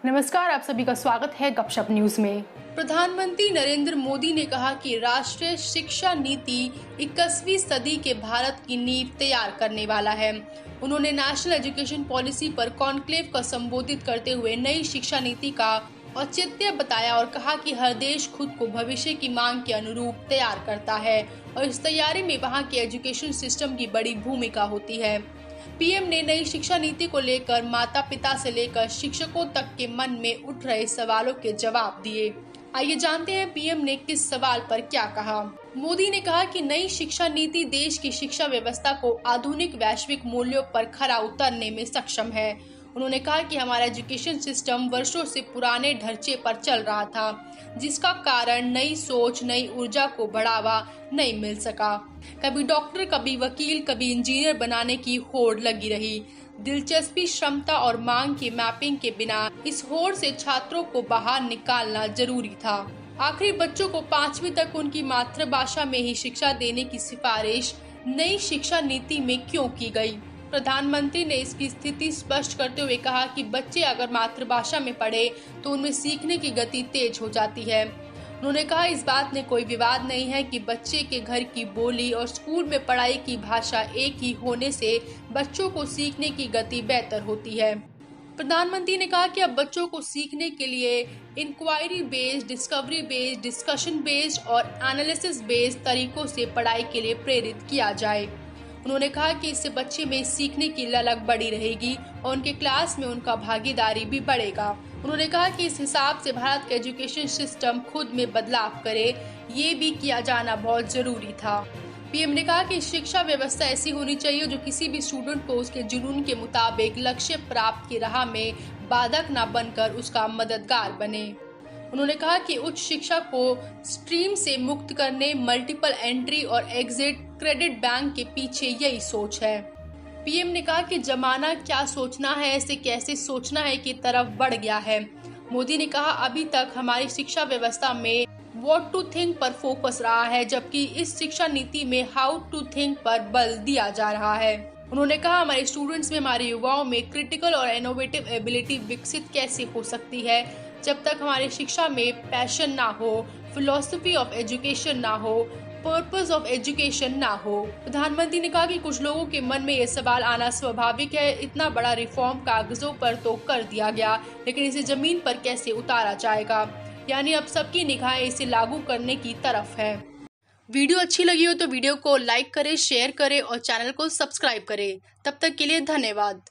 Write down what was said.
नमस्कार, आप सभी का स्वागत है गपशप न्यूज में। प्रधानमंत्री नरेंद्र मोदी ने कहा कि राष्ट्रीय शिक्षा नीति 21वीं सदी के भारत की नींव तैयार करने वाला है। उन्होंने नेशनल एजुकेशन पॉलिसी पर कॉन्क्लेव को संबोधित करते हुए नई शिक्षा नीति का औचित्य बताया और कहा कि हर देश खुद को भविष्य की मांग के अनुरूप तैयार करता है और इस तैयारी में वहाँ के एजुकेशन सिस्टम की बड़ी भूमिका होती है। पीएम ने नई शिक्षा नीति को लेकर माता पिता से लेकर शिक्षकों तक के मन में उठ रहे सवालों के जवाब दिए। आइए जानते हैं पीएम ने किस सवाल पर क्या कहा। मोदी ने कहा कि नई शिक्षा नीति देश की शिक्षा व्यवस्था को आधुनिक वैश्विक मूल्यों पर खरा उतरने में सक्षम है। उन्होंने कहा कि हमारा एजुकेशन सिस्टम वर्षों से पुराने ढांचे पर चल रहा था, जिसका कारण नई सोच, नई ऊर्जा को बढ़ावा नहीं मिल सका। कभी डॉक्टर, कभी वकील, कभी इंजीनियर बनाने की होड़ लगी रही। दिलचस्पी, क्षमता और मांग की मैपिंग के बिना इस होड़ से छात्रों को बाहर निकालना जरूरी था। आखिर बच्चों को 5वीं तक उनकी मातृभाषा में ही शिक्षा देने की सिफारिश नई शिक्षा नीति में क्यों की गई? प्रधानमंत्री ने इसकी स्थिति स्पष्ट करते हुए कहा कि बच्चे अगर मातृभाषा में पढ़े तो उनमें सीखने की गति तेज हो जाती है। उन्होंने कहा इस बात में कोई विवाद नहीं है कि बच्चे के घर की बोली और स्कूल में पढ़ाई की भाषा एक ही होने से बच्चों को सीखने की गति बेहतर होती है। प्रधानमंत्री ने कहा कि अब बच्चों को सीखने के लिए inquiry based, discovery based, discussion based और एनालिसिस बेस्ड तरीकों से पढ़ाई के लिए प्रेरित किया जाए। उन्होंने कहा कि इससे बच्चे में सीखने की ललक बढ़ी रहेगी और उनके क्लास में उनका भागीदारी भी बढ़ेगा। उन्होंने कहा कि इस हिसाब से भारत का एजुकेशन सिस्टम खुद में बदलाव करे, ये भी किया जाना बहुत जरूरी था। पीएम ने कहा कि शिक्षा व्यवस्था ऐसी होनी चाहिए जो किसी भी स्टूडेंट को उसके जुनून के मुताबिक लक्ष्य प्राप्त की राह में बाधक न बनकर उसका मददगार बने। उन्होंने कहा कि उच्च शिक्षा को स्ट्रीम से मुक्त करने, मल्टीपल एंट्री और एग्जिट क्रेडिट बैंक के पीछे यही सोच है। पीएम ने कहा कि जमाना क्या सोचना है ऐसे कैसे सोचना है की तरफ बढ़ गया है। मोदी ने कहा अभी तक हमारी शिक्षा व्यवस्था में व्हाट टू थिंक पर फोकस रहा है, जबकि इस शिक्षा नीति में हाउ टू थिंक पर बल दिया जा रहा है। उन्होंने कहा हमारे स्टूडेंट्स में, हमारे युवाओं में क्रिटिकल और इनोवेटिव एबिलिटी विकसित कैसे हो सकती है जब तक हमारी शिक्षा में पैशन ना हो, फिलॉसफी ऑफ एजुकेशन ना हो, पर्पस ऑफ एजुकेशन ना हो। प्रधानमंत्री ने कहा कि कुछ लोगों के मन में ये सवाल आना स्वाभाविक है, इतना बड़ा रिफॉर्म कागजों पर तो कर दिया गया, लेकिन इसे जमीन पर कैसे उतारा जाएगा? यानी अब सबकी निगाहें इसे लागू करने की तरफ है। वीडियो अच्छी लगी हो तो वीडियो को लाइक करें, शेयर करें और चैनल को सब्सक्राइब करें। तब तक के लिए धन्यवाद।